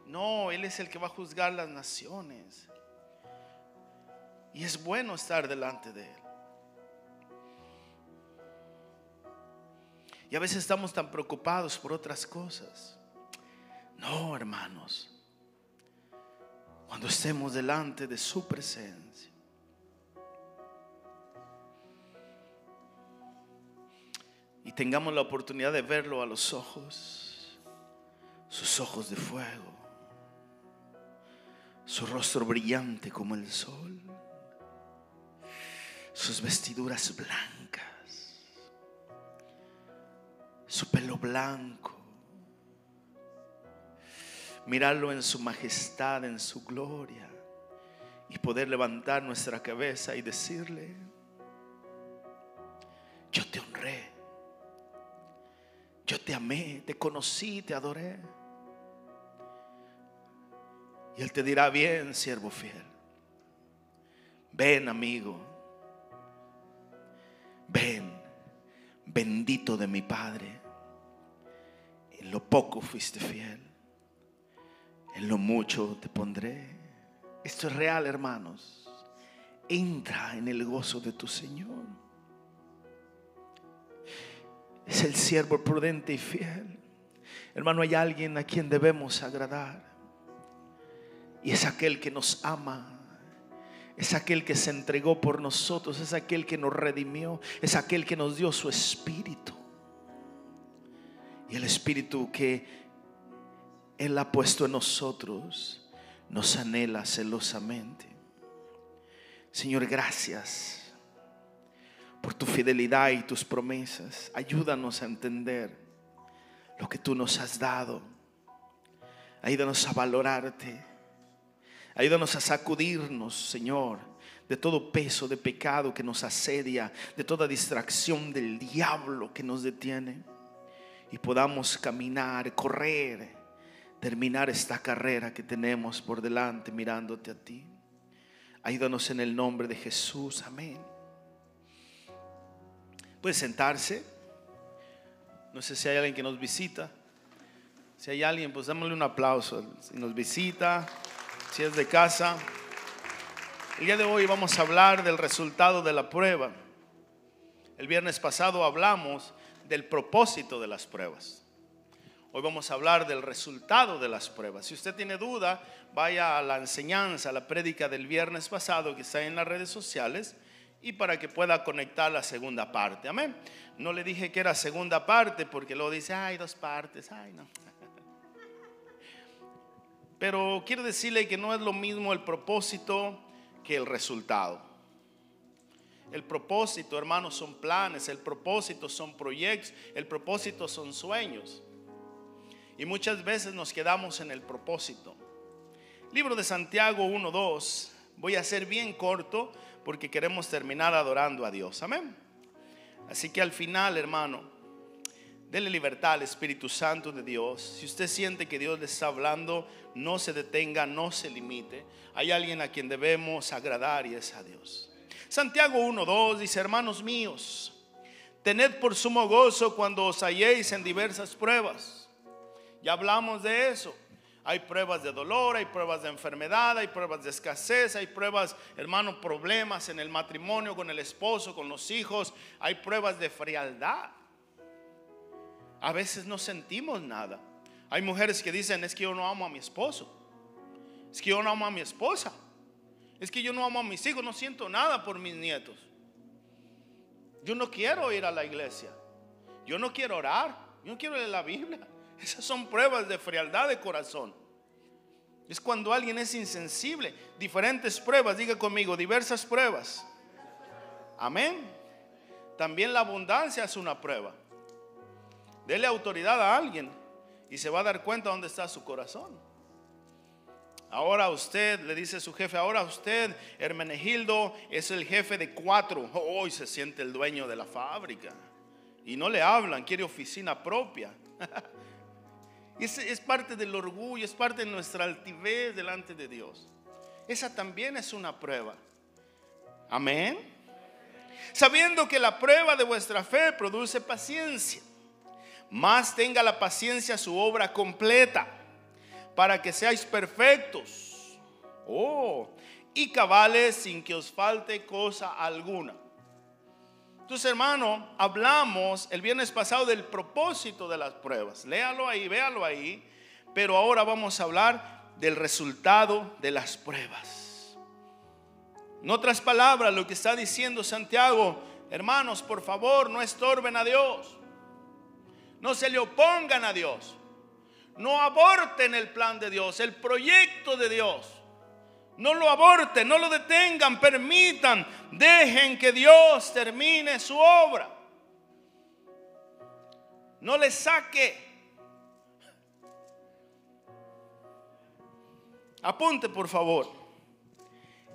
No, Él es el que va a juzgar las naciones. Y es bueno estar delante de Él. Y a veces estamos tan preocupados por otras cosas. No, hermanos. Cuando estemos delante de su presencia, y tengamos la oportunidad de verlo a los ojos, sus ojos de fuego, su rostro brillante como el sol, sus vestiduras blancas, su pelo blanco, mirarlo en su majestad, en su gloria, y poder levantar nuestra cabeza y decirle: yo te honré, yo te amé, te conocí, te adoré. Y Él te dirá: bien, siervo fiel, ven, amigo, ven, bendito de mi Padre, en lo poco fuiste fiel, en lo mucho te pondré. Esto es real, hermanos. Entra en el gozo de tu Señor. Es el siervo prudente y fiel. Hermano, hay alguien a quien debemos agradar, y es aquel que nos ama. Es aquel que se entregó por nosotros. Es aquel que nos redimió. Es aquel que nos dio su espíritu. Y el espíritu que Él ha puesto en nosotros nos anhela celosamente. Señor, gracias por tu fidelidad y tus promesas. Ayúdanos a entender lo que tú nos has dado. Ayúdanos a valorarte. Ayúdanos a sacudirnos, Señor, de todo peso de pecado que nos asedia, de toda distracción del diablo que nos detiene, y podamos caminar, correr, terminar esta carrera que tenemos por delante mirándote a ti. Ayúdanos en el nombre de Jesús, amén. Puede sentarse. No sé si hay alguien que nos visita. Si hay alguien, pues démosle un aplauso. Si nos visita, si es de casa. El día de hoy vamos a hablar del resultado de la prueba. El viernes pasado hablamos del propósito de las pruebas. Hoy vamos a hablar del resultado de las pruebas. Si usted tiene duda, vaya a la enseñanza, a la prédica del viernes pasado que está en las redes sociales, y para que pueda conectar la segunda parte. Amén. No le dije que era segunda parte porque luego dice: hay dos partes. Ay, no. Pero quiero decirle que no es lo mismo el propósito que el resultado. El propósito, hermanos, son planes. El propósito son proyectos. El propósito son sueños. Y muchas veces nos quedamos en el propósito. Libro de Santiago 1:2. Voy a ser bien corto porque queremos terminar adorando a Dios. Amén. Así que al final, hermano, dele libertad al Espíritu Santo de Dios. Si usted siente que Dios le está hablando, no se detenga, no se limite. Hay alguien a quien debemos agradar, y es a Dios. Santiago 1:2 dice: hermanos míos, tened por sumo gozo cuando os halléis en diversas pruebas. Ya hablamos de eso. Hay pruebas de dolor, hay pruebas de enfermedad, hay pruebas de escasez, hay pruebas, hermano, problemas en el matrimonio, con el esposo, con los hijos. Hay pruebas de frialdad. A veces no sentimos nada. Hay mujeres que dicen: es que yo no amo a mi esposo, es que yo no amo a mi esposa, es que yo no amo a mis hijos, no siento nada por mis nietos. Yo no quiero ir a la iglesia, yo no quiero orar, yo no quiero leer la Biblia. Esas son pruebas de frialdad de corazón. Es cuando alguien es insensible. Diferentes pruebas, diga conmigo, diversas pruebas. Amén. También la abundancia es una prueba. Dele autoridad a alguien y se va a dar cuenta dónde está su corazón. Ahora usted, le dice su jefe: ahora usted, Hermenegildo, es el jefe de 4. Hoy se siente el dueño de la fábrica. Y no le hablan, quiere oficina propia. Es parte del orgullo, es parte de nuestra altivez delante de Dios. Esa también es una prueba. Amén. Sabiendo que la prueba de vuestra fe produce paciencia, más tenga la paciencia su obra completa, para que seáis perfectos, y cabales, sin que os falte cosa alguna. Entonces, hermano, hablamos el viernes pasado del propósito de las pruebas. Léalo ahí, véalo ahí. Pero ahora vamos a hablar del resultado de las pruebas. En otras palabras, lo que está diciendo Santiago: hermanos, por favor, no estorben a Dios. No se le opongan a Dios. No aborten el plan de Dios, el proyecto de Dios. No lo aborten, no lo detengan, permitan, dejen que Dios termine su obra. No le saque. Apunte, por favor.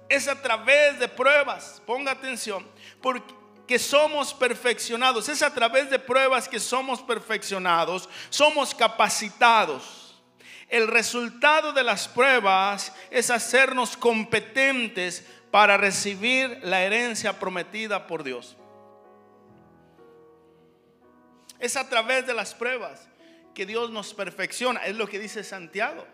Es a través de pruebas, ponga atención, porque somos perfeccionados. Es a través de pruebas que somos perfeccionados, somos capacitados. El resultado de las pruebas es hacernos competentes para recibir la herencia prometida por Dios. Es a través de las pruebas que Dios nos perfecciona, es lo que dice Santiago.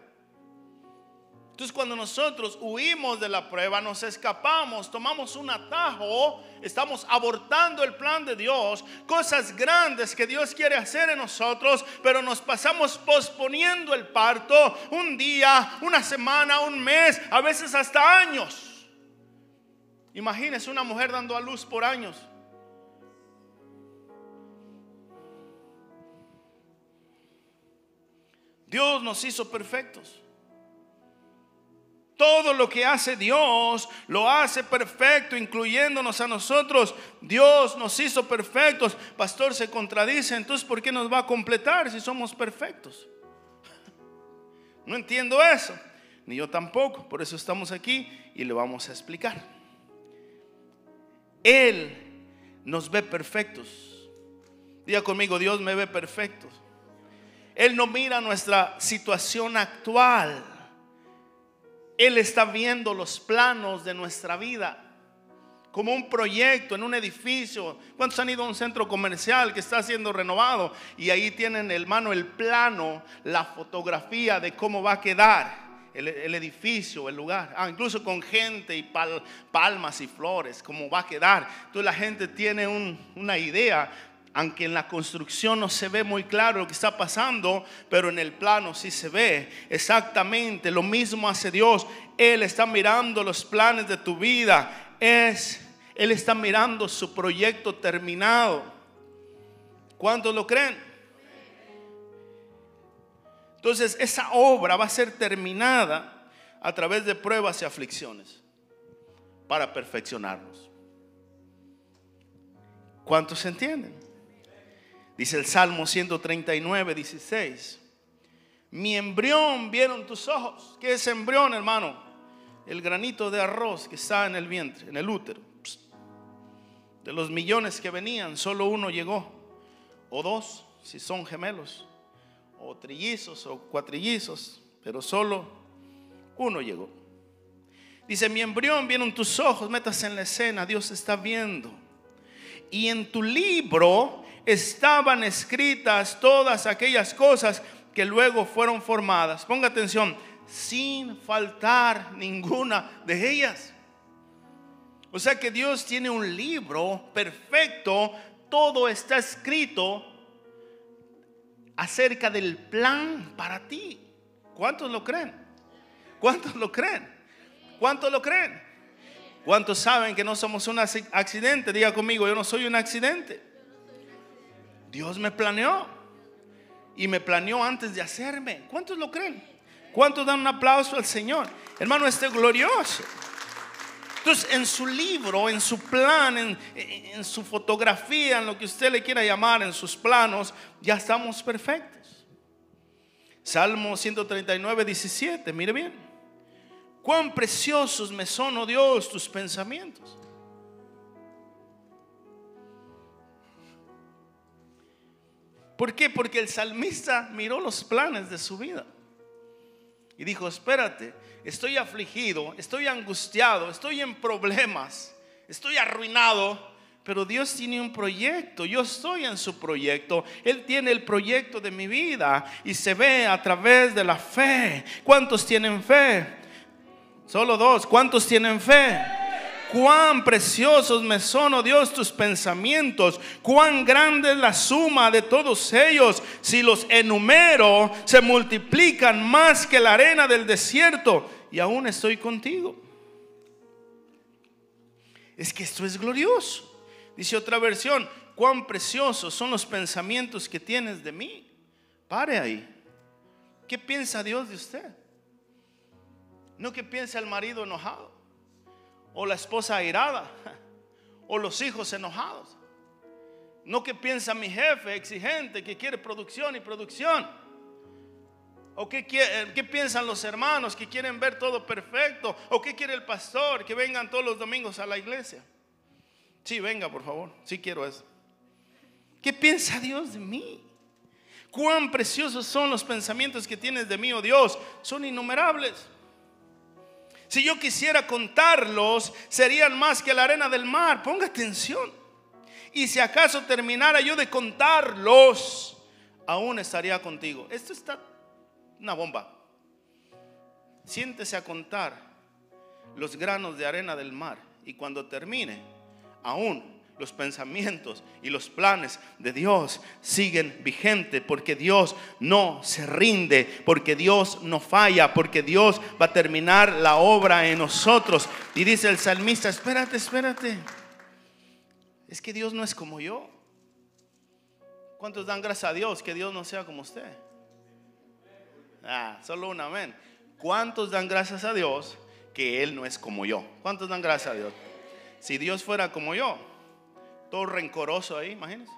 Entonces, cuando nosotros huimos de la prueba, nos escapamos, tomamos un atajo, estamos abortando el plan de Dios, cosas grandes que Dios quiere hacer en nosotros, pero nos pasamos posponiendo el parto un día, una semana, un mes, a veces hasta años. Imagínese una mujer dando a luz por años. Dios nos hizo perfectos. Todo lo que hace Dios lo hace perfecto, incluyéndonos a nosotros. Dios nos hizo perfectos. Pastor, se contradice. Entonces, ¿por qué nos va a completar si somos perfectos? No entiendo eso. Ni yo tampoco. Por eso estamos aquí y le vamos a explicar. Él nos ve perfectos. Diga conmigo: Dios me ve perfectos. Él no mira nuestra situación actual. Él está viendo los planos de nuestra vida como un proyecto en un edificio. ¿Cuántos han ido a un centro comercial que está siendo renovado? Y ahí tienen, hermano, el plano, la fotografía de cómo va a quedar el edificio, el lugar. Incluso con gente y palmas y flores, cómo va a quedar. Entonces la gente tiene una idea. Aunque en la construcción no se ve muy claro lo que está pasando, pero en el plano sí se ve. Exactamente lo mismo hace Dios. Él está mirando los planes de tu vida. Él está mirando su proyecto terminado. ¿Cuántos lo creen? Entonces esa obra va a ser terminada a través de pruebas y aflicciones para perfeccionarnos. ¿Cuántos entienden? Dice el Salmo 139, 16. Mi embrión vieron tus ojos. ¿Qué es embrión, hermano? El granito de arroz que está en el vientre, en el útero. De los millones que venían, solo uno llegó. O dos, si son gemelos. O trillizos o cuatrillizos. Pero solo uno llegó. Dice, mi embrión vieron tus ojos. Métase en la escena, Dios está viendo. Y en tu libro estaban escritas todas aquellas cosas que luego fueron formadas. Ponga atención, sin faltar ninguna de ellas. O sea que Dios tiene un libro perfecto. Todo está escrito acerca del plan para ti. ¿Cuántos lo creen? ¿Cuántos lo creen? ¿Cuántos lo creen? ¿Cuántos saben que no somos un accidente? Diga conmigo, yo no soy un accidente. Dios me planeó y me planeó antes de hacerme. ¿Cuántos lo creen? ¿Cuántos dan un aplauso al Señor? Hermano, este es glorioso. Entonces, en su libro, en su plan, en su fotografía, en lo que usted le quiera llamar, en sus planos, ya estamos perfectos. Salmo 139, 17, mire bien. Cuán preciosos me son, oh Dios, tus pensamientos. ¿Por qué? Porque el salmista miró los planes de su vida y dijo, espérate, estoy afligido, estoy angustiado, estoy en problemas, estoy arruinado, Pero Dios tiene un proyecto, yo estoy en su proyecto. Él tiene el proyecto de mi vida y se ve a través de la fe. ¿Cuántos tienen fe? Solo dos. ¿Cuántos tienen fe? Cuán preciosos me son, oh Dios, tus pensamientos. Cuán grande es la suma de todos ellos. Si los enumero, se multiplican más que la arena del desierto. Y aún estoy contigo. Es que esto es glorioso. Dice otra versión: cuán preciosos son los pensamientos que tienes de mí. Pare ahí. ¿Qué piensa Dios de usted? No que piensa el marido enojado, o la esposa airada, o los hijos enojados. No que piensa mi jefe exigente que quiere producción y producción. O qué piensan los hermanos que quieren ver todo perfecto. O qué quiere el pastor, que vengan todos los domingos a la iglesia. Sí, venga por favor, sí quiero eso. ¿Qué piensa Dios de mí? Cuán preciosos son los pensamientos que tienes de mí, oh Dios. Son innumerables. Si yo quisiera contarlos, serían más que la arena del mar. Ponga atención. Y si acaso terminara yo de contarlos, aún estaría contigo. Esto está una bomba. Siéntese a contar los granos de arena del mar, y cuando termine, aún los pensamientos y los planes de Dios siguen vigentes, porque Dios no se rinde, porque Dios no falla, porque Dios va a terminar la obra en nosotros. Y dice el salmista: espérate, es que Dios no es como yo. ¿Cuántos dan gracias a Dios que Dios no sea como usted? Solo un amén. ¿Cuántos dan gracias a Dios que Él no es como yo? ¿Cuántos dan gracias a Dios? Si Dios fuera como yo, todo rencoroso ahí, imagínense.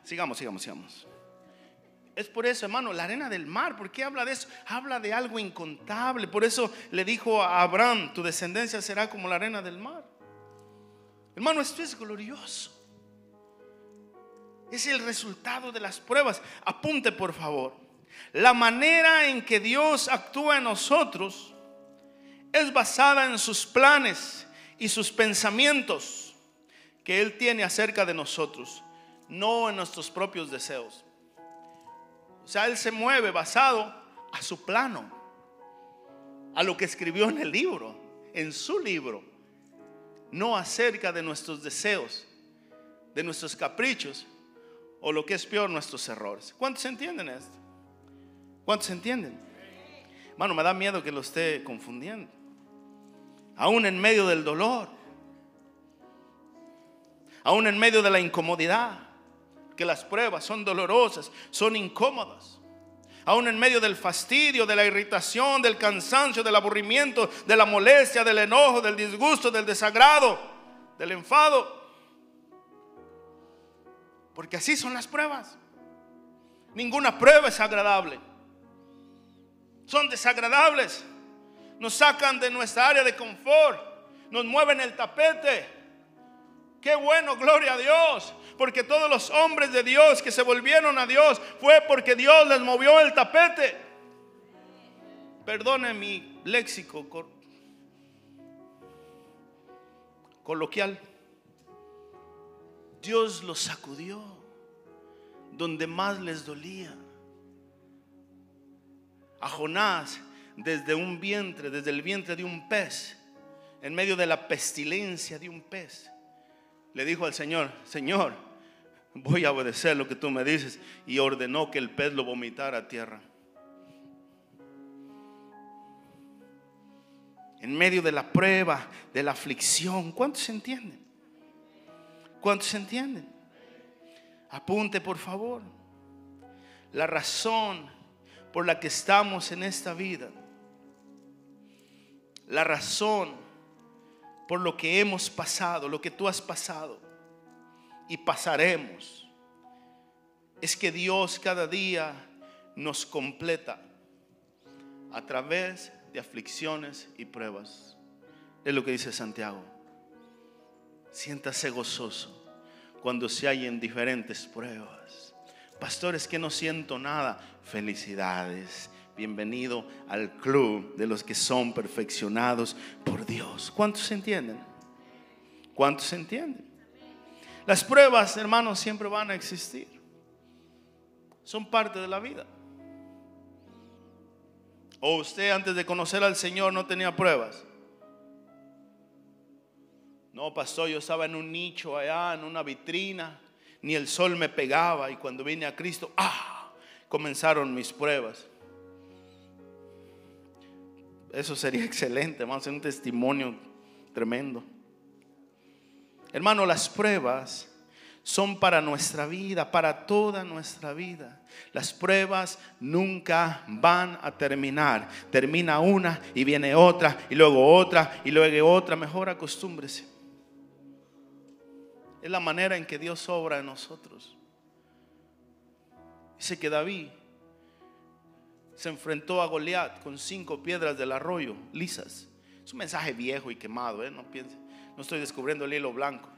Sigamos. Es por eso, hermano, la arena del mar. ¿Por qué habla de eso? Habla de algo incontable. Por eso le dijo a Abraham: tu descendencia será como la arena del mar. Hermano, esto es glorioso. Es el resultado de las pruebas. Apunte por favor. La manera en que Dios actúa en nosotros es basada en sus planes y sus pensamientos que Él tiene acerca de nosotros, no en nuestros propios deseos. O sea, Él se mueve basado a su plano, a lo que escribió en el libro, en su libro, no acerca de nuestros deseos, de nuestros caprichos, o lo que es peor, nuestros errores. ¿Cuántos entienden esto? ¿Cuántos entienden? Hermano, me da miedo que lo esté confundiendo. Aún en medio del dolor, aún en medio de la incomodidad, que las pruebas son dolorosas, son incómodas. Aún en medio del fastidio, de la irritación, del cansancio, del aburrimiento, de la molestia, del enojo, del disgusto, del desagrado, del enfado. Porque así son las pruebas. Ninguna prueba es agradable. Son desagradables. Nos sacan de nuestra área de confort. Nos mueven el tapete. Qué bueno, gloria a Dios. Porque todos los hombres de Dios que se volvieron a Dios fue porque Dios les movió el tapete. Perdone mi léxico coloquial. Dios los sacudió donde más les dolía. A Jonás, desde el vientre de un pez, en medio de la pestilencia de un pez, le dijo al Señor: Señor, voy a obedecer lo que tú me dices. Y ordenó que el pez lo vomitara a tierra. En medio de la prueba, de la aflicción. ¿Cuántos entienden? ¿Cuántos entienden? Apunte por favor. La razón por la que estamos en esta vida, la razón por lo que hemos pasado, lo que tú has pasado y pasaremos, es que Dios cada día nos completa a través de aflicciones y pruebas. Es lo que dice Santiago. Siéntase gozoso cuando se hallen diferentes pruebas. Pastor, es que no siento nada. Felicidades, bienvenido al club de los que son perfeccionados por Dios. ¿Cuántos entienden? ¿Cuántos entienden? Las pruebas, hermanos, siempre van a existir. Son parte de la vida. ¿O usted antes de conocer al Señor no tenía pruebas? No, pastor, yo estaba en un nicho allá, en una vitrina, ni el sol me pegaba, y cuando vine a Cristo, comenzaron mis pruebas. Eso sería excelente, vamos a hacer un testimonio tremendo. Hermano, las pruebas son para nuestra vida, para toda nuestra vida. Las pruebas nunca van a terminar. Termina una y viene otra, y luego otra, y luego otra. Mejor acostúmbrese. Es la manera en que Dios obra en nosotros. Dice que David se enfrentó a Goliat con 5 piedras del arroyo lisas. Es un mensaje viejo y quemado, no piense, no estoy descubriendo el hilo blanco.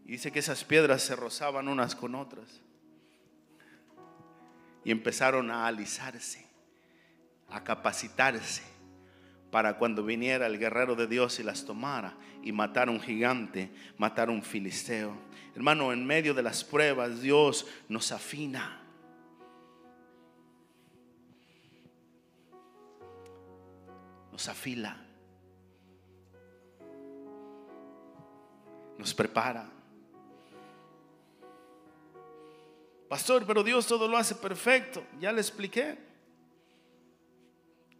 Y dice que esas piedras se rozaban unas con otras y empezaron a alisarse, a capacitarse para cuando viniera el guerrero de Dios y las tomara y matara un gigante, matara un filisteo. Hermano, en medio de las pruebas Dios nos afina. Nos afila, nos prepara. Pastor, pero Dios todo lo hace perfecto. Ya le expliqué.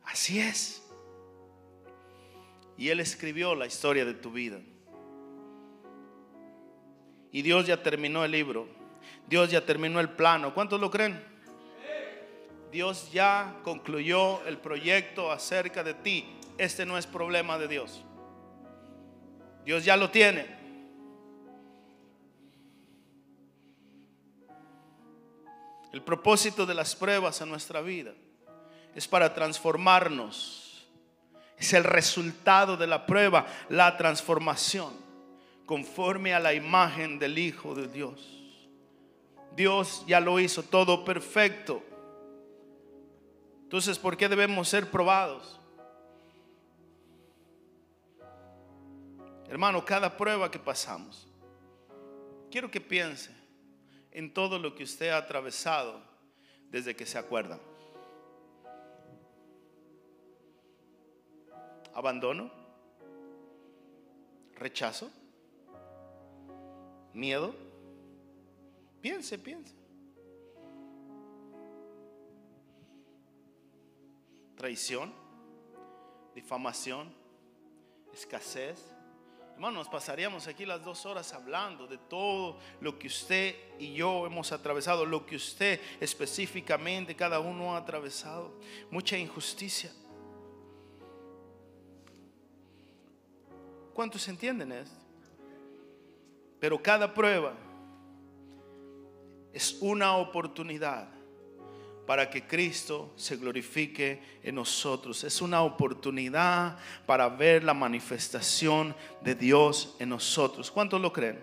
Así es. Y Él escribió la historia de tu vida. Y Dios ya terminó el libro. Dios ya terminó el plano. ¿Cuántos lo creen? Dios ya concluyó el proyecto acerca de ti. Este no es problema de Dios. Dios ya lo tiene. El propósito de las pruebas en nuestra vida es para transformarnos. Es el resultado de la prueba, la transformación, conforme a la imagen del Hijo de Dios. Dios ya lo hizo todo perfecto. Entonces, ¿por qué debemos ser probados? Hermano, cada prueba que pasamos, quiero que piense en todo lo que usted ha atravesado desde que se acuerda. Abandono, rechazo, miedo. Piense. Traición, difamación, escasez. Hermanos, pasaríamos aquí las 2 horas hablando de todo lo que usted y yo hemos atravesado, lo que usted específicamente, cada uno ha atravesado. Mucha injusticia. ¿Cuántos entienden esto? Pero cada prueba es una oportunidad para que Cristo se glorifique en nosotros. Es una oportunidad para ver la manifestación de Dios en nosotros. ¿Cuántos lo creen?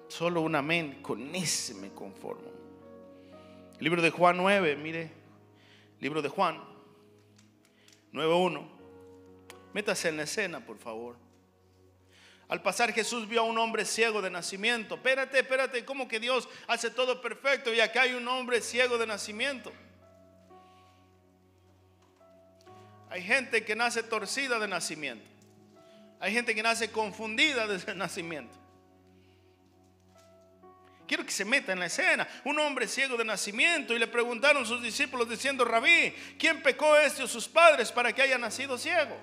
Solo un amén. Con ese me conformo. El libro de Juan 9, mire. Libro de Juan 9:1. Métase en la escena, por favor. Al pasar Jesús vio a un hombre ciego de nacimiento. Espérate, ¿cómo que Dios hace todo perfecto y acá hay un hombre ciego de nacimiento? Hay gente que nace torcida de nacimiento. Hay gente que nace confundida desde nacimiento. Quiero que se meta en la escena. Un hombre ciego de nacimiento, y le preguntaron sus discípulos diciendo: Rabí, ¿quién pecó, este o sus padres, para que haya nacido ciego?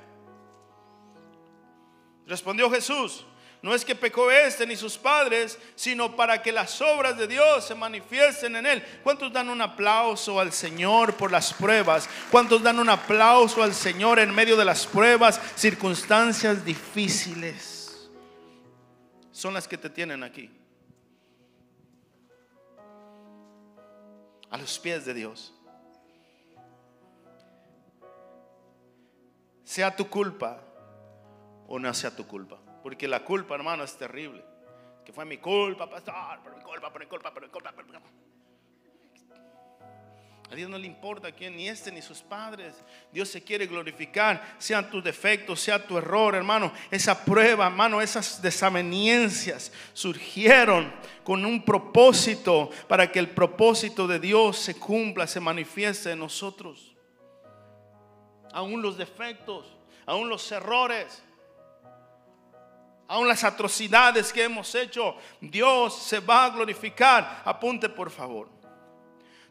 Respondió Jesús: no es que pecó este ni sus padres, sino para que las obras de Dios se manifiesten en él. ¿Cuántos dan un aplauso al Señor por las pruebas? ¿Cuántos dan un aplauso al Señor en medio de las pruebas, circunstancias difíciles? Son las que te tienen aquí, a los pies de Dios. Sea tu culpa o no sea tu culpa, porque la culpa, hermano, es terrible. Que fue mi culpa, pastor, por mi culpa. A Dios no le importa quién, ni ni sus padres. Dios se quiere glorificar, sean tus defectos, sea tu error, hermano. Esa prueba, hermano, esas desavenencias surgieron con un propósito, para que el propósito de Dios se cumpla, se manifieste en nosotros. Aún los defectos, aún los errores, aún las atrocidades que hemos hecho, Dios se va a glorificar. Apunte por favor.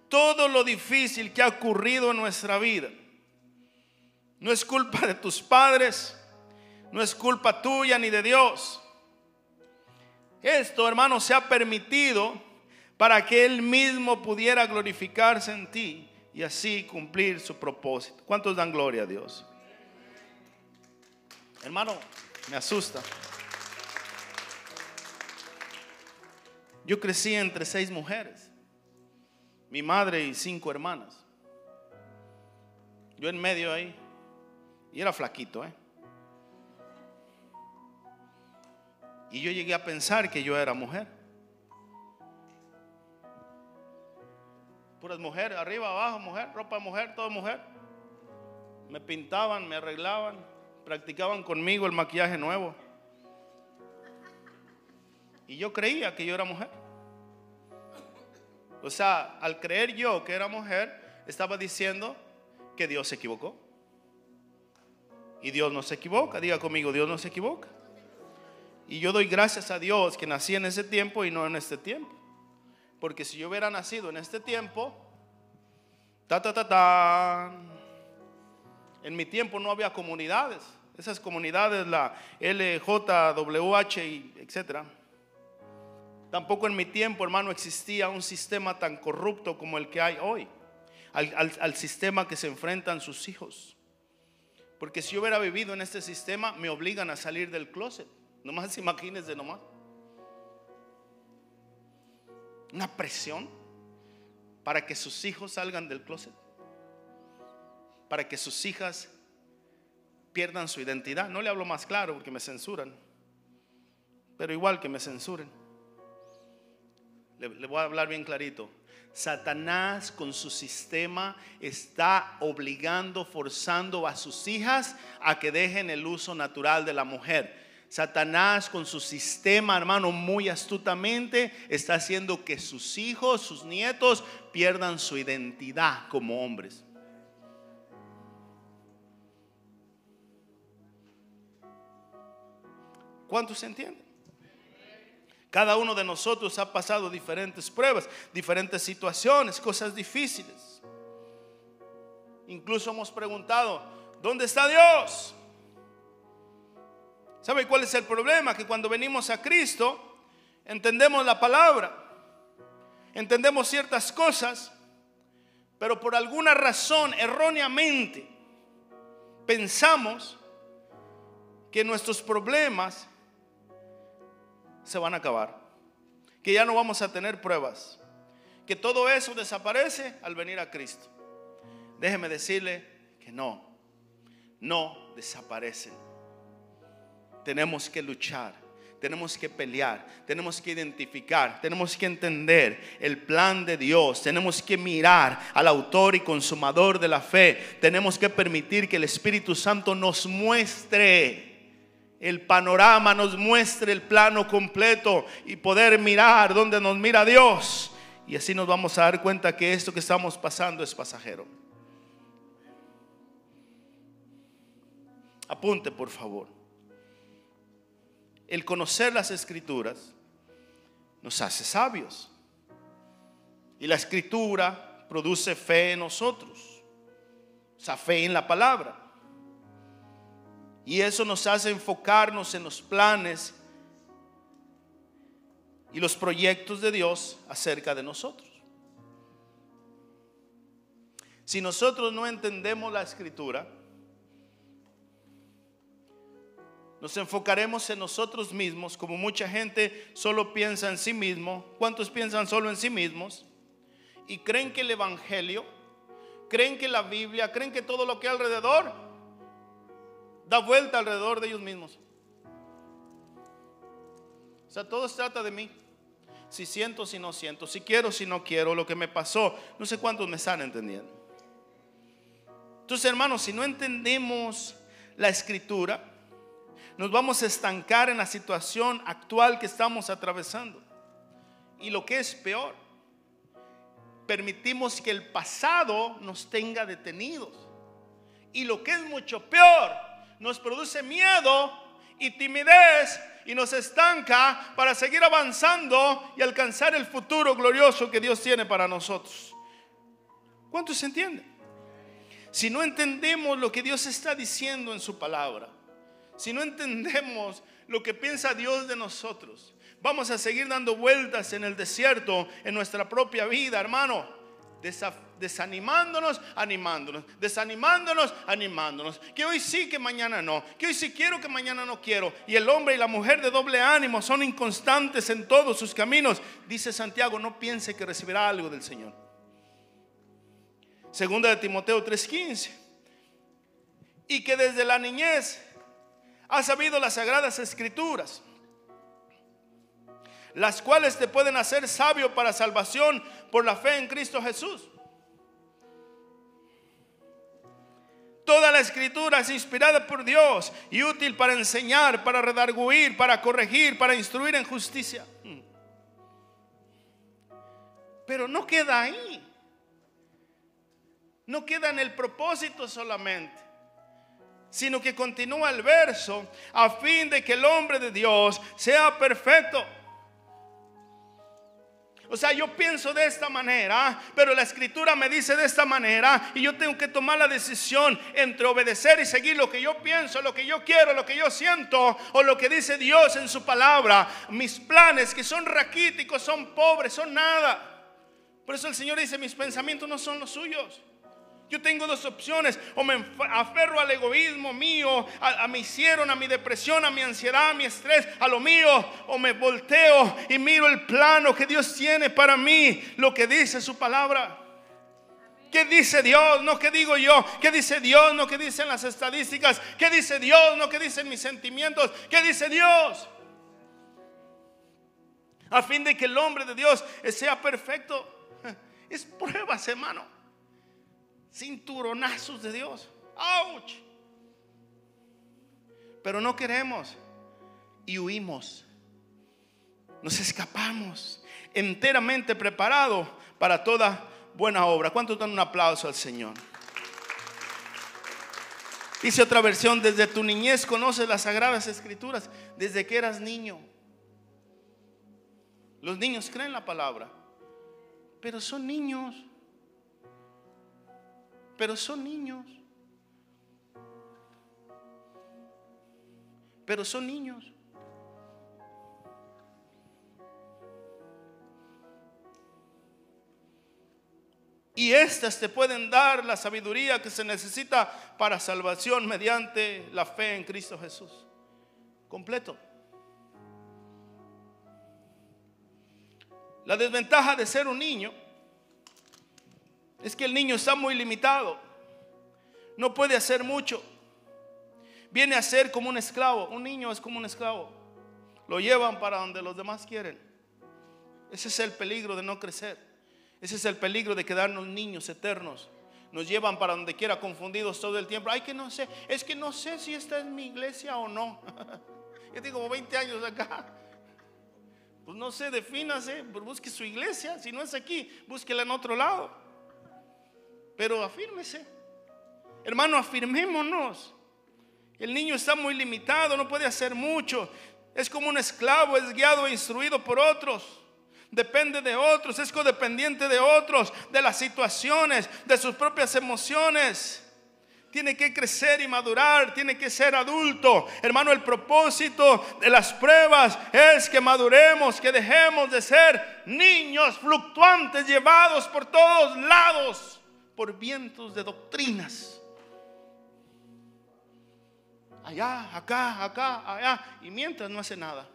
Todo lo difícil que ha ocurrido en nuestra vida no es culpa de tus padres, no es culpa tuya ni de Dios. Esto, hermano, se ha permitido para que Él mismo pudiera glorificarse en ti y así cumplir su propósito. ¿Cuántos dan gloria a Dios? Hermano, me asusta. Yo crecí entre 6 mujeres, mi madre y 5 hermanas. Yo en medio ahí, y era flaquito, y yo llegué a pensar que yo era mujer. Puras mujeres, arriba, abajo, mujer, ropa de mujer, todo mujer. Me pintaban, me arreglaban, practicaban conmigo el maquillaje nuevo. Y yo creía que yo era mujer. O sea, al creer yo que era mujer, estaba diciendo que Dios se equivocó. Y Dios no se equivoca. Diga conmigo, Dios no se equivoca. Y yo doy gracias a Dios que nací en ese tiempo y no en este tiempo. Porque si yo hubiera nacido en este tiempo, en mi tiempo no había comunidades. Esas comunidades, la LJWH y etcétera. Tampoco en mi tiempo, hermano, existía un sistema tan corrupto como el que hay hoy. Al sistema que se enfrentan sus hijos. Porque si yo hubiera vivido en este sistema, me obligan a salir del closet. Nomás imagínense nomás. Una presión para que sus hijos salgan del closet. Para que sus hijas pierdan su identidad. No le hablo más claro porque me censuran. Pero igual que me censuren, le voy a hablar bien clarito. Satanás con su sistema está obligando, forzando a sus hijas a que dejen el uso natural de la mujer. Satanás con su sistema, hermano, muy astutamente está haciendo que sus hijos, sus nietos pierdan su identidad como hombres. ¿Cuántos entienden? Cada uno de nosotros ha pasado diferentes pruebas, diferentes situaciones, cosas difíciles. Incluso hemos preguntado, ¿dónde está Dios? ¿Sabe cuál es el problema? Que cuando venimos a Cristo, entendemos la palabra, entendemos ciertas cosas, pero por alguna razón erróneamente pensamos que nuestros problemas se van a acabar, que ya no vamos a tener pruebas, que todo eso desaparece al venir a Cristo. Déjeme decirle que no desaparecen. Tenemos que luchar, tenemos que pelear, tenemos que identificar, tenemos que entender el plan de Dios, tenemos que mirar al autor y consumador de la fe, tenemos que permitir que el Espíritu Santo nos muestre el panorama, nos muestre el plano completo y poder mirar donde nos mira Dios. Y así nos vamos a dar cuenta que esto que estamos pasando es pasajero. Apunte por favor. El conocer las Escrituras nos hace sabios. Y la Escritura produce fe en nosotros. O sea, fe en la palabra. Y eso nos hace enfocarnos en los planes y los proyectos de Dios acerca de nosotros. Si nosotros no entendemos la Escritura, nos enfocaremos en nosotros mismos, como mucha gente solo piensa en sí mismo. ¿Cuántos piensan solo en sí mismos? Y creen que el Evangelio, creen que la Biblia, creen que todo lo que hay alrededor da vuelta alrededor de ellos mismos. O sea, todo se trata de mí. si siento, si no siento, si quiero, si no quiero, lo que me pasó. No sé cuántos me están entendiendo. Entonces, hermanos, si no entendemos la Escritura, nos vamos a estancar en la situación actual que estamos atravesando. Y lo que es peor, permitimos que el pasado nos tenga detenidos. Y lo que es mucho peor, nos produce miedo y timidez y nos estanca para seguir avanzando y alcanzar el futuro glorioso que Dios tiene para nosotros. ¿Cuántos se entienden? Si no entendemos lo que Dios está diciendo en su palabra, si no entendemos lo que piensa Dios de nosotros, vamos a seguir dando vueltas en el desierto, en nuestra propia vida, hermano, desanimándonos, animándonos, desanimándonos, animándonos, que hoy sí, que mañana no, que hoy sí quiero, que mañana no quiero. Y el hombre y la mujer de doble ánimo son inconstantes en todos sus caminos. Dice Santiago, no piense que recibirá algo del Señor. Segunda de Timoteo 3:15. Y que desde la niñez has sabido las sagradas escrituras, las cuales te pueden hacer sabio para salvación por la fe en Cristo Jesús. Toda la Escritura es inspirada por Dios y útil para enseñar, para redarguir, para corregir, para instruir en justicia. Pero no queda ahí. No queda en el propósito solamente, sino que continúa el verso: a fin de que el hombre de Dios sea perfecto. O sea, yo pienso de esta manera, pero la Escritura me dice de esta manera, y yo tengo que tomar la decisión entre obedecer y seguir lo que yo pienso, lo que yo quiero, lo que yo siento, o lo que dice Dios en su palabra. Mis planes, que son raquíticos, son pobres, son nada. Por eso el Señor dice: mis pensamientos no son los suyos. Yo tengo dos opciones: o me aferro al egoísmo mío, a mi hicieron, a mi depresión, a mi ansiedad, a mi estrés, a lo mío, o me volteo y miro el plano que Dios tiene para mí, lo que dice su palabra. ¿Qué dice Dios? No qué digo yo. ¿Qué dice Dios? No qué dicen las estadísticas. ¿Qué dice Dios? No qué dicen mis sentimientos. ¿Qué dice Dios? A fin de que el hombre de Dios sea perfecto. Es pruebas, hermano. Cinturonazos de Dios. ¡Auch! Pero no queremos y huimos. Nos escapamos, enteramente preparado para toda buena obra. ¿Cuántos dan un aplauso al Señor? Dice otra versión: desde tu niñez conoces las sagradas escrituras, desde que eras niño. Los niños creen la palabra, pero son niños. Pero son niños. Pero son niños. Y estas te pueden dar la sabiduría que se necesita para salvación mediante la fe en Cristo Jesús. Completo. La desventaja de ser un niño es que el niño está muy limitado. No puede hacer mucho. Viene a ser como un esclavo. Un niño es como un esclavo. Lo llevan para donde los demás quieren. Ese es el peligro de no crecer. Ese es el peligro de quedarnos niños eternos. Nos llevan para donde quiera, confundidos todo el tiempo. Ay, que no sé. Es que no sé si esta es mi iglesia o no. Yo tengo como 20 años acá. Pues no sé, defínase. Busque su iglesia. Si no es aquí, búsquela en otro lado. Pero afírmese, hermano, afirmémonos. El niño está muy limitado, no puede hacer mucho. Es como un esclavo, es guiado e instruido por otros. Depende de otros, es codependiente de otros, de las situaciones, de sus propias emociones. Tiene que crecer y madurar, tiene que ser adulto. Hermano, el propósito de las pruebas es que maduremos, que dejemos de ser niños fluctuantes, llevados por todos lados por vientos de doctrinas. Allá, acá, allá. Y mientras no hace nada.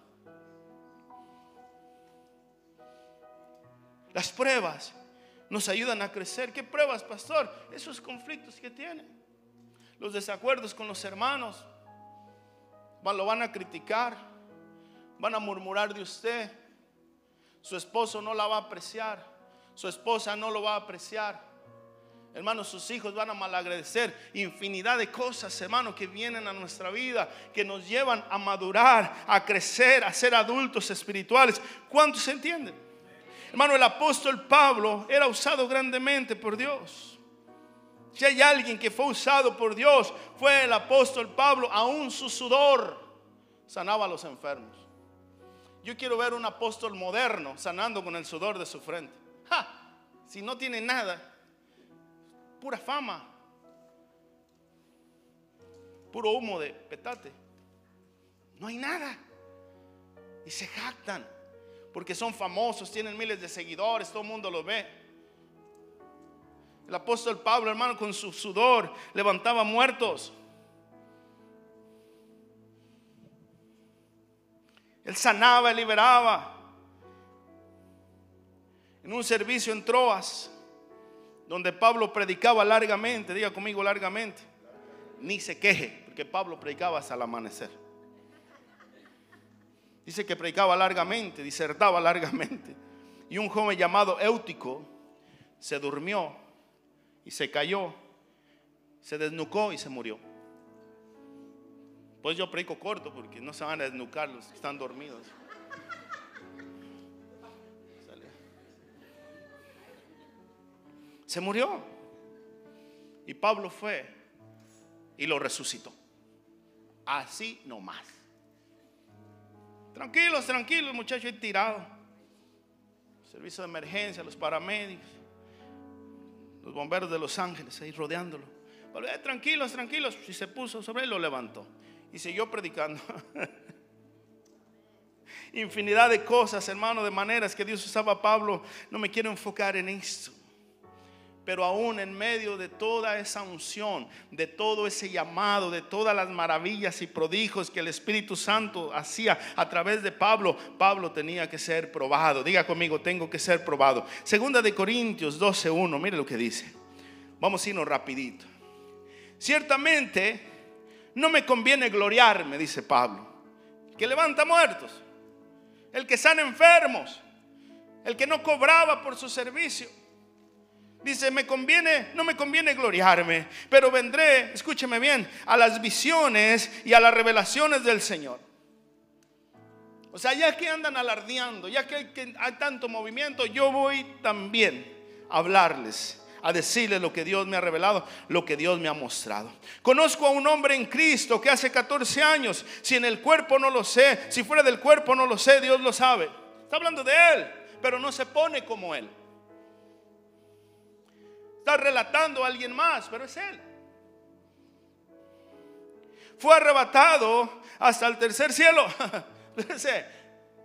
Las pruebas nos ayudan a crecer. ¿Qué pruebas, pastor? Esos conflictos que tiene. Los desacuerdos con los hermanos. Lo van a criticar. Van a murmurar de usted. Su esposo no la va a apreciar. Su esposa no lo va a apreciar. Hermanos, sus hijos van a malagradecer. Infinidad de cosas, hermanos, que vienen a nuestra vida, que nos llevan a madurar, a crecer, a ser adultos espirituales. ¿Cuántos se entienden? Hermano, el apóstol Pablo era usado grandemente por Dios. Si hay alguien que fue usado por Dios, fue el apóstol Pablo. Aún su sudor sanaba a los enfermos. Yo quiero ver un apóstol moderno sanando con el sudor de su frente. Si no tiene nada, pura fama, puro humo de petate, no hay nada, y se jactan porque son famosos, tienen miles de seguidores, todo el mundo los ve. El apóstol Pablo, hermano, con su sudor levantaba muertos. Él sanaba, él liberaba. En un servicio en Troas, donde Pablo predicaba largamente, diga conmigo largamente, ni se queje, porque Pablo predicaba hasta el amanecer. Dice que predicaba largamente, disertaba largamente. Y un joven llamado Éutico se durmió y se cayó, se desnucó y se murió. Pues yo predico corto porque no se van a desnucar los que están dormidos. Se murió. Y Pablo fue y lo resucitó. Así nomás. Tranquilos, tranquilos, muchachos, ahí tirado. Servicio de emergencia, los paramédicos, los bomberos de Los Ángeles ahí rodeándolo. Pablo, tranquilos, tranquilos. Y se puso sobre él, lo levantó y siguió predicando. Infinidad de cosas, hermano, de maneras que Dios usaba a Pablo. No me quiero enfocar en esto. Pero aún en medio de toda esa unción, de todo ese llamado, de todas las maravillas y prodigios que el Espíritu Santo hacía a través de Pablo, Pablo tenía que ser probado. Diga conmigo, tengo que ser probado. Segunda de Corintios 12:1, mire lo que dice. Vamos a irnos rapidito. Ciertamente no me conviene gloriarme, dice Pablo, el que levanta muertos, el que sana enfermos, el que no cobraba por su servicio. Dice, no me conviene gloriarme, pero vendré, escúcheme bien, a las visiones y a las revelaciones del Señor. O sea, ya que andan alardeando, ya que hay tanto movimiento, yo voy también a hablarles, a decirles lo que Dios me ha revelado, lo que Dios me ha mostrado. Conozco a un hombre en Cristo que hace 14 años, si en el cuerpo no lo sé, si fuera del cuerpo no lo sé, Dios lo sabe. Está hablando de él, pero no se pone como él. Está relatando a alguien más, pero es él. Fue arrebatado hasta el tercer cielo.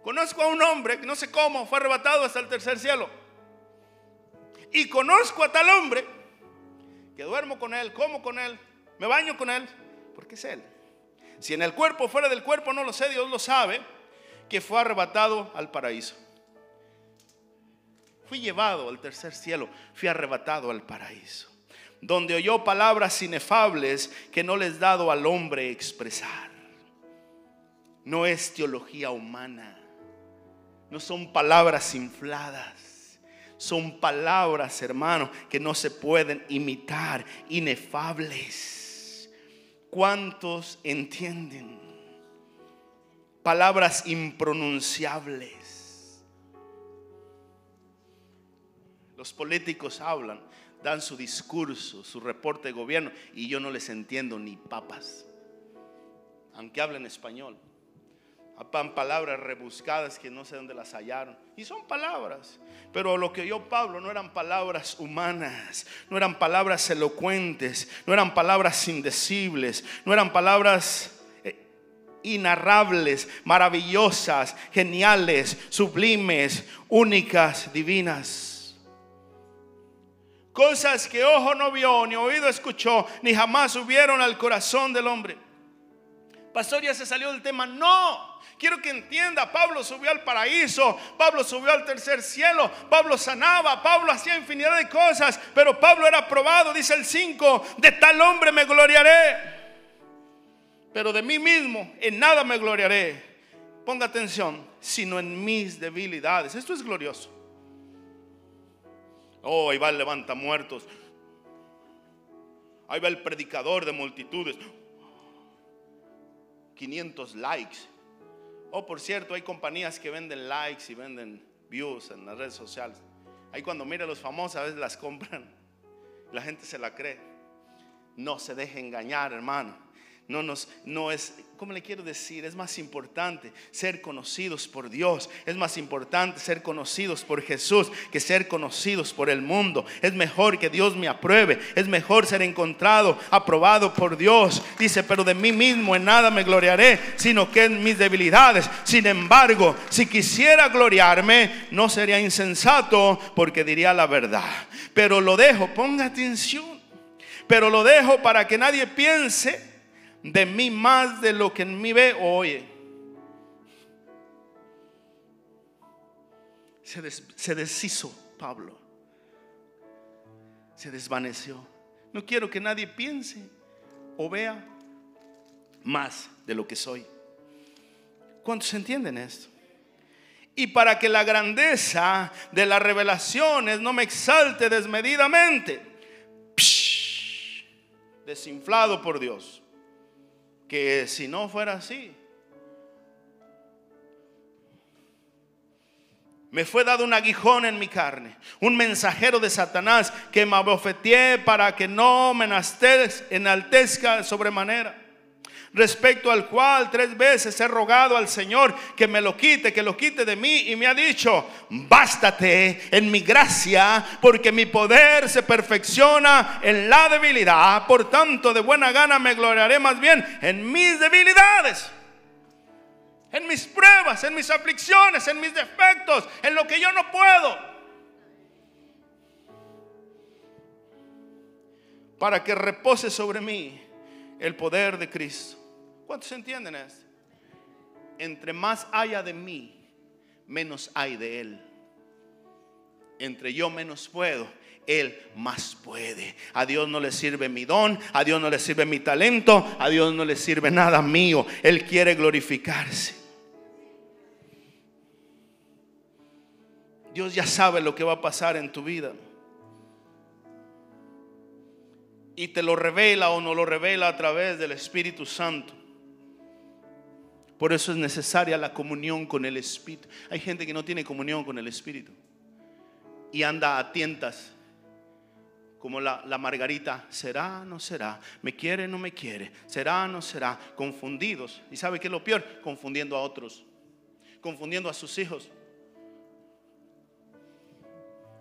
Conozco a un hombre que no sé cómo fue arrebatado hasta el tercer cielo. Y conozco a tal hombre que duermo con él, como con él, me baño con él, porque es él. Si en el cuerpo, fuera del cuerpo, no lo sé, Dios lo sabe, que fue arrebatado al paraíso. Fui llevado al tercer cielo, fui arrebatado al paraíso, donde oyó palabras inefables que no les dado al hombre expresar. No es teología humana, no son palabras infladas, son palabras, hermano, que no se pueden imitar, inefables. ¿Cuántos entienden? Palabras impronunciables. Los políticos hablan, dan su discurso, su reporte de gobierno, y yo no les entiendo ni papas, aunque hablen español. Hablan palabras rebuscadas que no sé dónde las hallaron, y son palabras, pero lo que oyó Pablo no eran palabras humanas, no eran palabras elocuentes, no eran palabras indecibles, no eran palabras inarrables, maravillosas, geniales, sublimes, únicas, divinas. Cosas que ojo no vio, ni oído escuchó, ni jamás subieron al corazón del hombre. Pastor, ya se salió del tema. No, quiero que entienda. Pablo subió al paraíso, Pablo subió al tercer cielo, Pablo sanaba, Pablo hacía infinidad de cosas, pero Pablo era probado. Dice el 5, de tal hombre me gloriaré, pero de mí mismo en nada me gloriaré, ponga atención, sino en mis debilidades. Esto es glorioso. Oh, ahí va el levantamuertos. Ahí va el predicador de multitudes. 500 likes. Oh, por cierto, hay compañías que venden likes y venden views en las redes sociales. Ahí cuando mira a los famosos a veces las compran. La gente se la cree. No se deje engañar, hermano. No es, ¿cómo le quiero decir? Es más importante ser conocidos por Dios. Es más importante ser conocidos por Jesús que ser conocidos por el mundo. Es mejor que Dios me apruebe. Es mejor ser encontrado, aprobado por Dios. Dice, pero de mí mismo en nada me gloriaré, sino que en mis debilidades. Sin embargo, si quisiera gloriarme, no sería insensato, porque diría la verdad. Pero lo dejo, ponga atención. Pero lo dejo para que nadie piense de mí más de lo que en mí ve o oye. Se deshizo Pablo. Se desvaneció. No quiero que nadie piense o vea más de lo que soy. ¿Cuántos entienden esto? Y para que la grandeza de las revelaciones no me exalte desmedidamente. Desinflado por Dios. Que si no fuera así, me fue dado un aguijón en mi carne, un mensajero de Satanás que me abofeteé para que no me enaltezca de sobremanera. Respecto al cual 3 veces he rogado al Señor que lo quite de mí, y me ha dicho: bástate en mi gracia, porque mi poder se perfecciona en la debilidad. Por tanto, de buena gana me gloriaré más bien en mis debilidades, en mis pruebas, en mis aflicciones, en mis defectos, en lo que yo no puedo, para que repose sobre mí el poder de Cristo. ¿Cuántos entienden esto? Entre más haya de mí, menos hay de Él. Entre yo menos puedo, Él más puede. A Dios no le sirve mi don, a Dios no le sirve mi talento, a Dios no le sirve nada mío. Él quiere glorificarse. Dios ya sabe lo que va a pasar en tu vida, y te lo revela o no lo revela a través del Espíritu Santo. Por eso es necesaria la comunión con el Espíritu. Hay gente que no tiene comunión con el Espíritu y anda a tientas, como la Margarita. ¿Será, no será? ¿Me quiere, no me quiere? ¿Será, no será? Confundidos. ¿Y sabe qué es lo peor? Confundiendo a otros, confundiendo a sus hijos.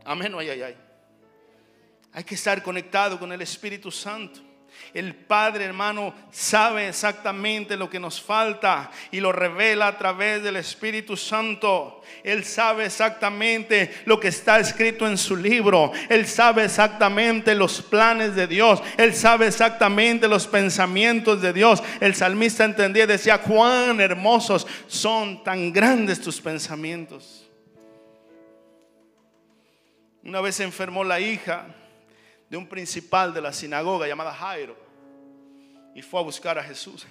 Amén. Ay. Hay que estar conectado con el Espíritu Santo. El Padre, hermano, sabe exactamente lo que nos falta y lo revela a través del Espíritu Santo. Él sabe exactamente lo que está escrito en su libro. Él sabe exactamente los planes de Dios. Él sabe exactamente los pensamientos de Dios. El salmista entendía y decía: cuán hermosos son, tan grandes tus pensamientos. Una vez se enfermó la hija de un principal de la sinagoga llamada Jairo, y fue a buscar a Jesús.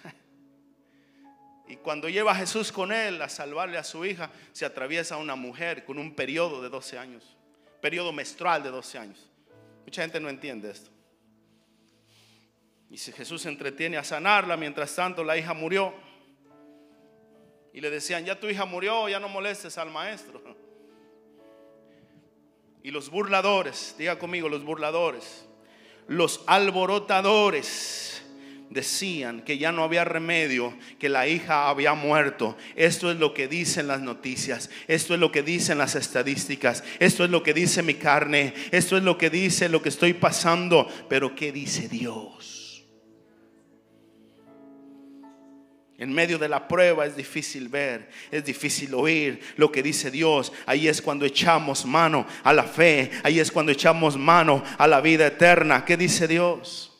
Y cuando lleva a Jesús con él a salvarle a su hija, se atraviesa una mujer con un periodo de 12 años, periodo menstrual de 12 años. Mucha gente no entiende esto. Y si Jesús se entretiene a sanarla, mientras tanto la hija murió. Y le decían: ya tu hija murió, ya no molestes al maestro. Y los burladores, diga conmigo, los burladores, los alborotadores decían que ya no había remedio, que la hija había muerto. Esto es lo que dicen las noticias, esto es lo que dicen las estadísticas, esto es lo que dice mi carne, esto es lo que dice lo que estoy pasando. Pero ¿qué dice Dios? En medio de la prueba es difícil ver, es difícil oír lo que dice Dios. Ahí es cuando echamos mano a la fe, ahí es cuando echamos mano a la vida eterna. ¿Qué dice Dios?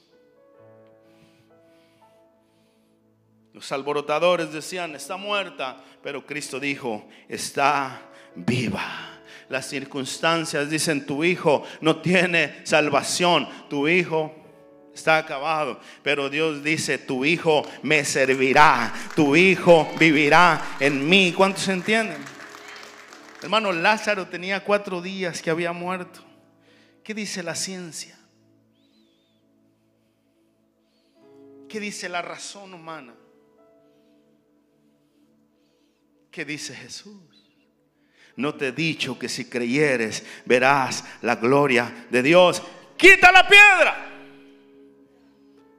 Los alborotadores decían: está muerta, pero Cristo dijo: está viva. Las circunstancias dicen: tu hijo no tiene salvación, tu hijo está acabado. Pero Dios dice, tu hijo me servirá, tu hijo vivirá en mí. ¿Cuántos entienden? Hermano, Lázaro tenía 4 días que había muerto. ¿Qué dice la ciencia? ¿Qué dice la razón humana? ¿Qué dice Jesús? No te he dicho que si creyeres verás la gloria de Dios. Quita la piedra.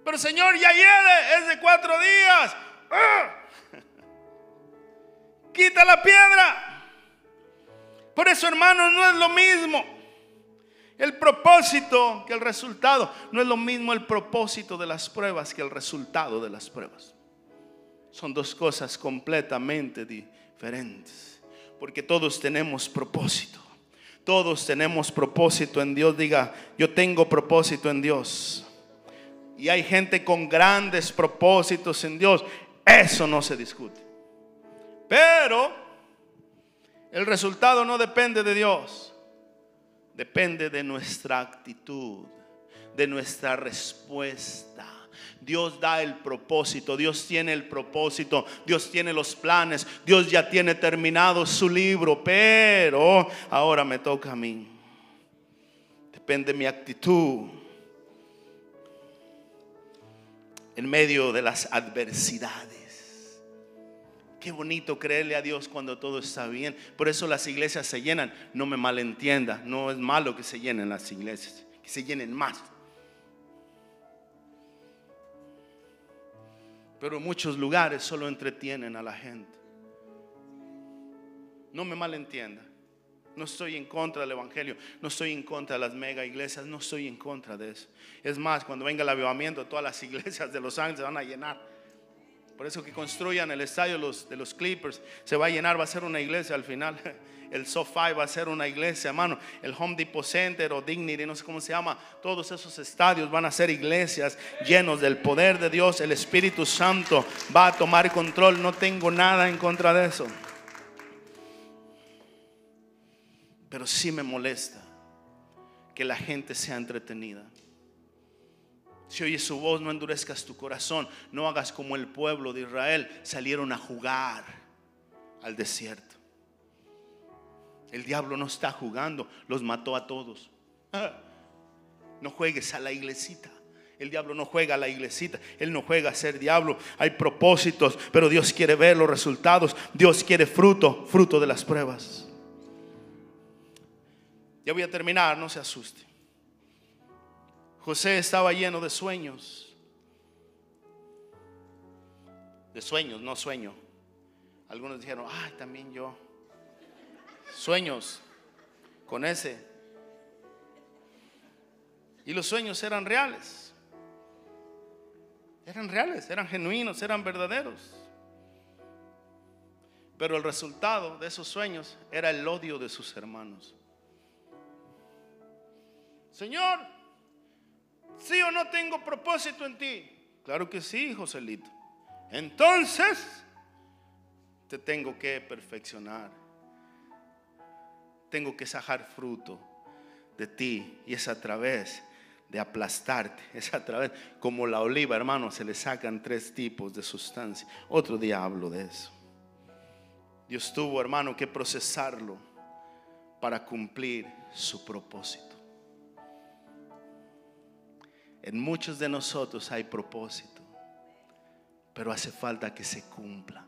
Pero Señor, ya hiede, es de 4 días. Quita la piedra. Por eso, hermanos, no es lo mismo el propósito que el resultado. No es lo mismo el propósito de las pruebas que el resultado de las pruebas. Son 2 cosas completamente diferentes. Porque todos tenemos propósito. Todos tenemos propósito en Dios. Diga, yo tengo propósito en Dios. Y hay gente con grandes propósitos en Dios. Eso no se discute. Pero el resultado no depende de Dios. Depende de nuestra actitud, de nuestra respuesta. Dios da el propósito, Dios tiene el propósito, Dios tiene los planes, Dios ya tiene terminado su libro, pero ahora me toca a mí. Depende de mi actitud en medio de las adversidades. Qué bonito creerle a Dios cuando todo está bien. Por eso las iglesias se llenan. No me malentienda, no es malo que se llenen las iglesias, que se llenen más. Pero en muchos lugares solo entretienen a la gente. No me malentienda. No estoy en contra del evangelio. No estoy en contra de las mega iglesias. No estoy en contra de eso. Es más, cuando venga el avivamiento, todas las iglesias de Los Ángeles se van a llenar. Por eso que construyan el estadio de los Clippers. Se va a llenar, va a ser una iglesia al final. El SoFi va a ser una iglesia, hermano. El Home Depot Center o Dignity, no sé cómo se llama. Todos esos estadios van a ser iglesias llenos del poder de Dios. El Espíritu Santo va a tomar control. No tengo nada en contra de eso. Pero sí me molesta que la gente sea entretenida. Si oyes su voz, no endurezcas tu corazón. No hagas como el pueblo de Israel. Salieron a jugar al desierto. El diablo no está jugando, los mató a todos. No juegues a la iglesita. El diablo no juega a la iglesita. Él no juega a ser diablo. Hay propósitos, pero Dios quiere ver los resultados. Dios quiere fruto de las pruebas. Ya voy a terminar, no se asuste. José estaba lleno de sueños. De sueños, no sueño. Algunos dijeron, ay, también yo. Sueños con ese. Y los sueños eran reales. Eran reales, eran genuinos, eran verdaderos. Pero el resultado de esos sueños era el odio de sus hermanos. Señor, ¿sí o no tengo propósito en ti? Claro que sí, Joselito. Entonces te tengo que perfeccionar. Tengo que sacar fruto de ti. Y es a través de aplastarte. Es a través, como la oliva, hermano, se le sacan 3 tipos de sustancia. Otro día hablo de eso. Dios tuvo, hermano, que procesarlo para cumplir su propósito. En muchos de nosotros hay propósito, pero hace falta que se cumpla.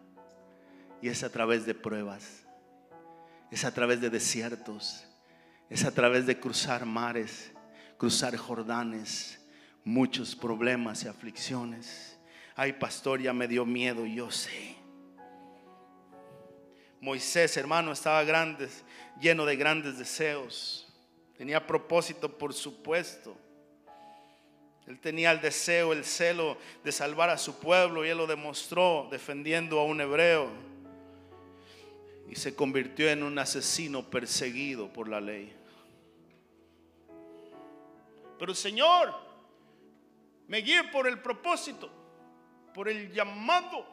Y es a través de pruebas. Es a través de desiertos. Es a través de cruzar mares, cruzar Jordanes, muchos problemas y aflicciones. Ay, pastor, ya me dio miedo, yo sé. Moisés, hermano, estaba lleno de grandes deseos. Tenía propósito, por supuesto. Él tenía el deseo, el celo de salvar a su pueblo, y él lo demostró defendiendo a un hebreo. Y se convirtió en un asesino perseguido por la ley. Pero Señor, me guíe por el propósito, por el llamado.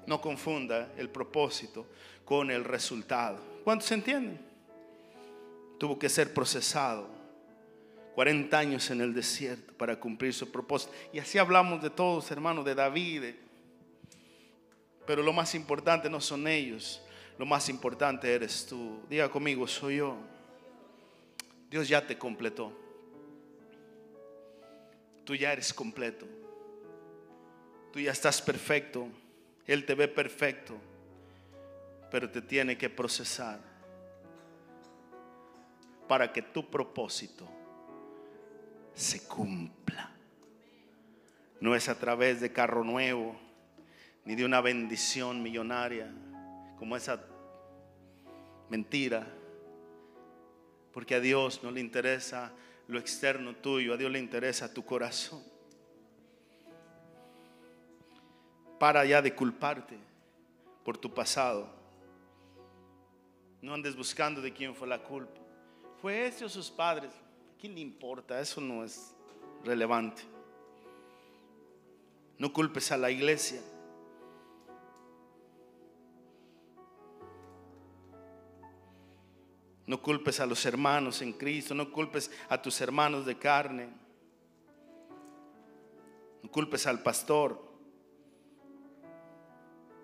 No confunda el propósito con el resultado. ¿Cuántos entienden? Tuvo que ser procesado 40 años en el desierto para cumplir su propósito. Y así hablamos de todos, hermanos, de David. Pero lo más importante no son ellos. Lo más importante eres tú. Diga conmigo, soy yo. Dios ya te completó. Tú ya eres completo. Tú ya estás perfecto. Él te ve perfecto. Pero te tiene que procesar para que tu propósito se cumpla. No es a través de carro nuevo, ni de una bendición millonaria, como esa mentira. Porque a Dios no le interesa lo externo tuyo, a Dios le interesa tu corazón. Para ya de culparte por tu pasado. No andes buscando de quién fue la culpa. ¿Fue ese o sus padres? ¿A quién le importa? Eso no es relevante. No culpes a la iglesia. No culpes a los hermanos en Cristo. No culpes a tus hermanos de carne. No culpes al pastor.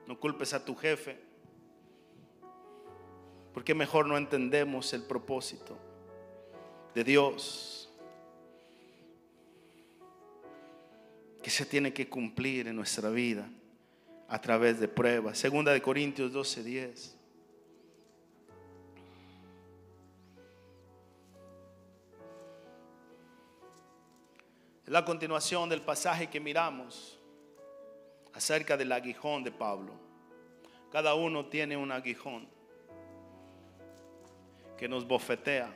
No culpes a tu jefe. Porque mejor no entendemos el propósito de Dios que se tiene que cumplir en nuestra vida a través de pruebas. Segunda de Corintios 12:10. Es la continuación del pasaje que miramos acerca del aguijón de Pablo. Cada uno tiene un aguijón que nos bofetea.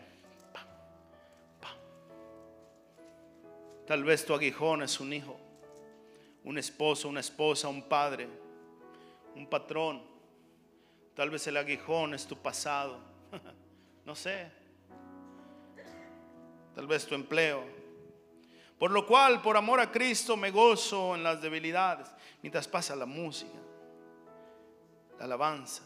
Tal vez tu aguijón es un hijo, un esposo, una esposa, un padre, un patrón. Tal vez el aguijón es tu pasado. No sé. Tal vez tu empleo. Por lo cual, por amor a Cristo, me gozo en las debilidades. Mientras pasa la música, la alabanza.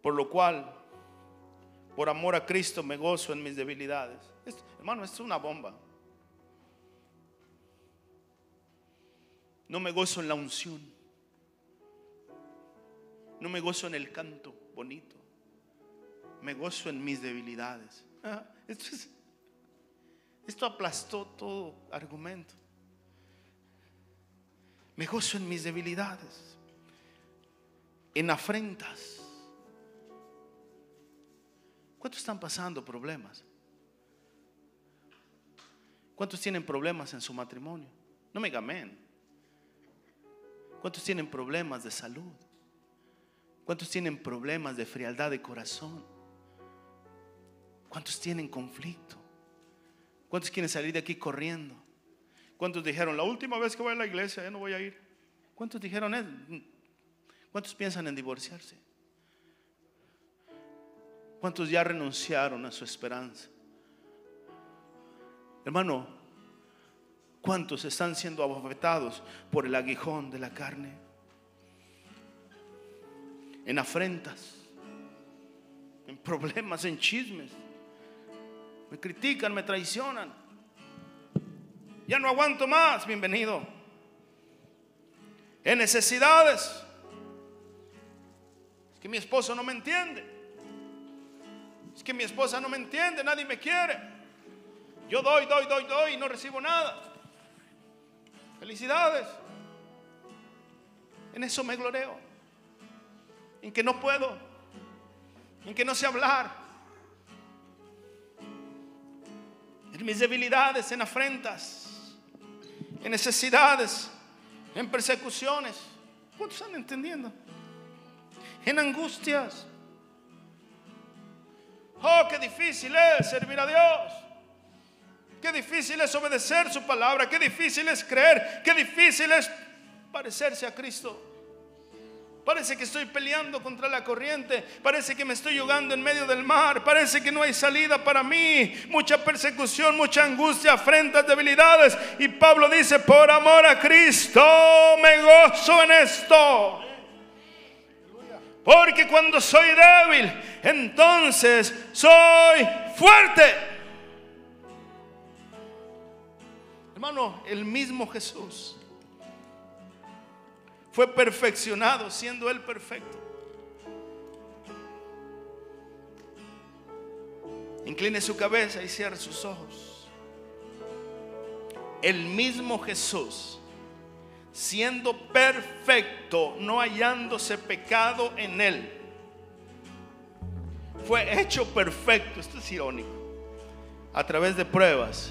Por lo cual, por amor a Cristo, me gozo en mis debilidades. Hermano, esto es una bomba. No me gozo en la unción. No me gozo en el canto bonito. Me gozo en mis debilidades. Esto aplastó todo argumento. Me gozo en mis debilidades, en afrentas. ¿Cuántos están pasando problemas? ¿Cuántos tienen problemas en su matrimonio? No me gamen. ¿Cuántos tienen problemas de salud? ¿Cuántos tienen problemas de frialdad de corazón? ¿Cuántos tienen conflicto? ¿Cuántos quieren salir de aquí corriendo? ¿Cuántos dijeron, la última vez que voy a la iglesia ya no voy a ir? ¿Cuántos dijeron eso? ¿Cuántos piensan en divorciarse? ¿Cuántos ya renunciaron a su esperanza? Hermano, ¿cuántos están siendo abofetados por el aguijón de la carne? En afrentas, en problemas, en chismes. Me critican, me traicionan. Ya no aguanto más, bienvenido. En necesidades. Es que mi esposo no me entiende. Es que mi esposa no me entiende, nadie me quiere. Yo doy y no recibo nada. Felicidades. En eso me gloreo. En que no puedo. En que no sé hablar. En mis debilidades, en afrentas, en necesidades, en persecuciones. ¿Cuántos están entendiendo? En angustias. Oh, qué difícil es servir a Dios. Qué difícil es obedecer su palabra. Qué difícil es creer. Qué difícil es parecerse a Cristo. Parece que estoy peleando contra la corriente. Parece que me estoy ahogando en medio del mar. Parece que no hay salida para mí. Mucha persecución, mucha angustia, afrentas, debilidades. Y Pablo dice: por amor a Cristo me gozo en esto. Porque cuando soy débil, entonces soy fuerte. Hermano, el mismo Jesús fue perfeccionado siendo Él perfecto. Incline su cabeza y cierre sus ojos. El mismo Jesús, siendo perfecto, no hallándose pecado en Él, fue hecho perfecto. Esto es irónico. A través de pruebas,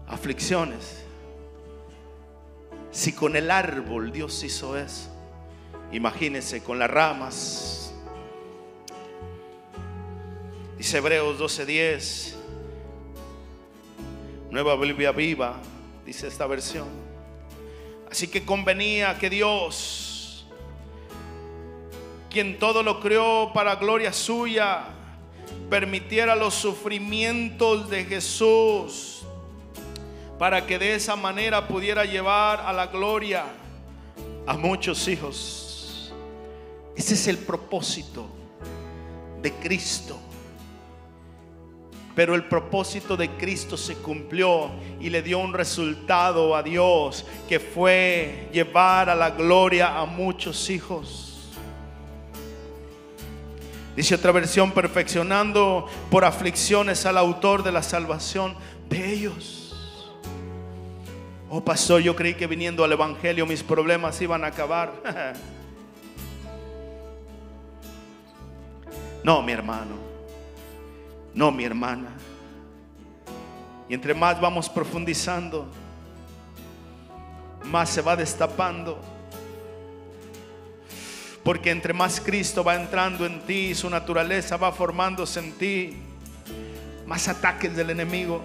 aflicciones. Si con el árbol Dios hizo eso, imagínense con las ramas. Dice Hebreos 12:10, Nueva Biblia Viva, dice esta versión. Así que convenía que Dios, quien todo lo creó para gloria suya, permitiera los sufrimientos de Jesús, para que de esa manera pudiera llevar a la gloria a muchos hijos. Ese es el propósito de Cristo. Pero el propósito de Cristo se cumplió y le dio un resultado a Dios, que fue llevar a la gloria a muchos hijos. Dice otra versión: perfeccionando por aflicciones al autor de la salvación de ellos. Oh, pastor, yo creí que viniendo al evangelio mis problemas iban a acabar. No, mi hermano. No, mi hermana. Y entre más vamos profundizando, más se va destapando. Porque entre más Cristo va entrando en ti, su naturaleza va formándose en ti, más ataques del enemigo.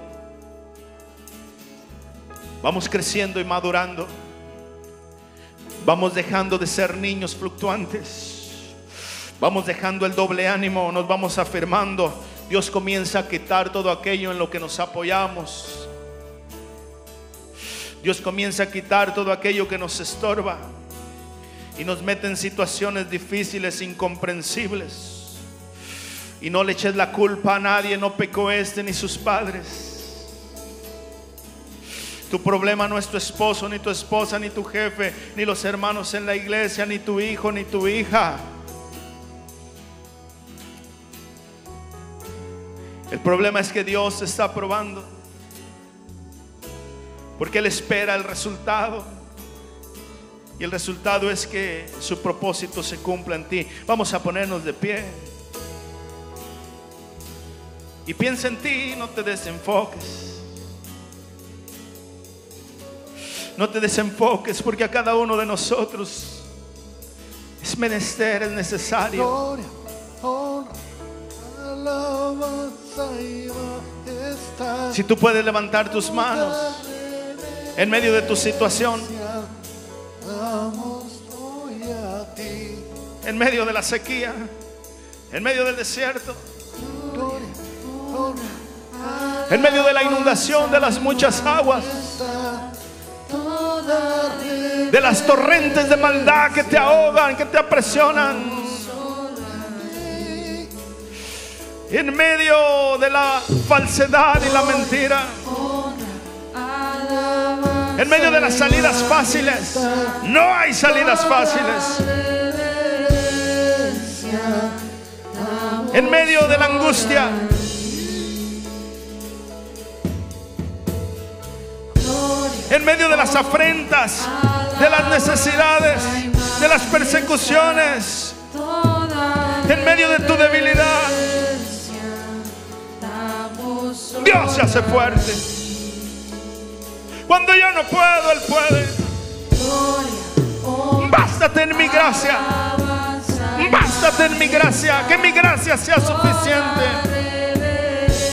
Vamos creciendo y madurando. Vamos dejando de ser niños fluctuantes. Vamos dejando el doble ánimo, nos vamos afirmando. Dios comienza a quitar todo aquello en lo que nos apoyamos. Dios comienza a quitar todo aquello que nos estorba y nos mete en situaciones difíciles, incomprensibles. Y no le eches la culpa a nadie. No pecó este ni sus padres. Tu problema no es tu esposo, ni tu esposa, ni tu jefe, ni los hermanos en la iglesia, ni tu hijo, ni tu hija. El problema es que Dios te está probando, porque Él espera el resultado. Y el resultado es que su propósito se cumpla en ti. Vamos a ponernos de pie. Y piensa en ti, no te desenfoques. No te desenfoques, porque a cada uno de nosotros es menester, es necesario. Gloria, honra, alabanza y majestad. Si tú puedes levantar tus manos en medio de tu situación, damos hoy a ti. en medio de la sequía, en medio del desierto, Gloria, honra, en medio de la inundación de las muchas aguas, de las torrentes de maldad que te ahogan, que te apresionan, en medio de la falsedad y la mentira, en medio de las salidas fáciles. No hay salidas fáciles. En medio de la angustia, en medio de las afrentas, de las necesidades, de las persecuciones, en medio de tu debilidad, Dios se hace fuerte. Cuando yo no puedo, Él puede. Bástate en mi gracia. Bástate en mi gracia. Que mi gracia sea suficiente.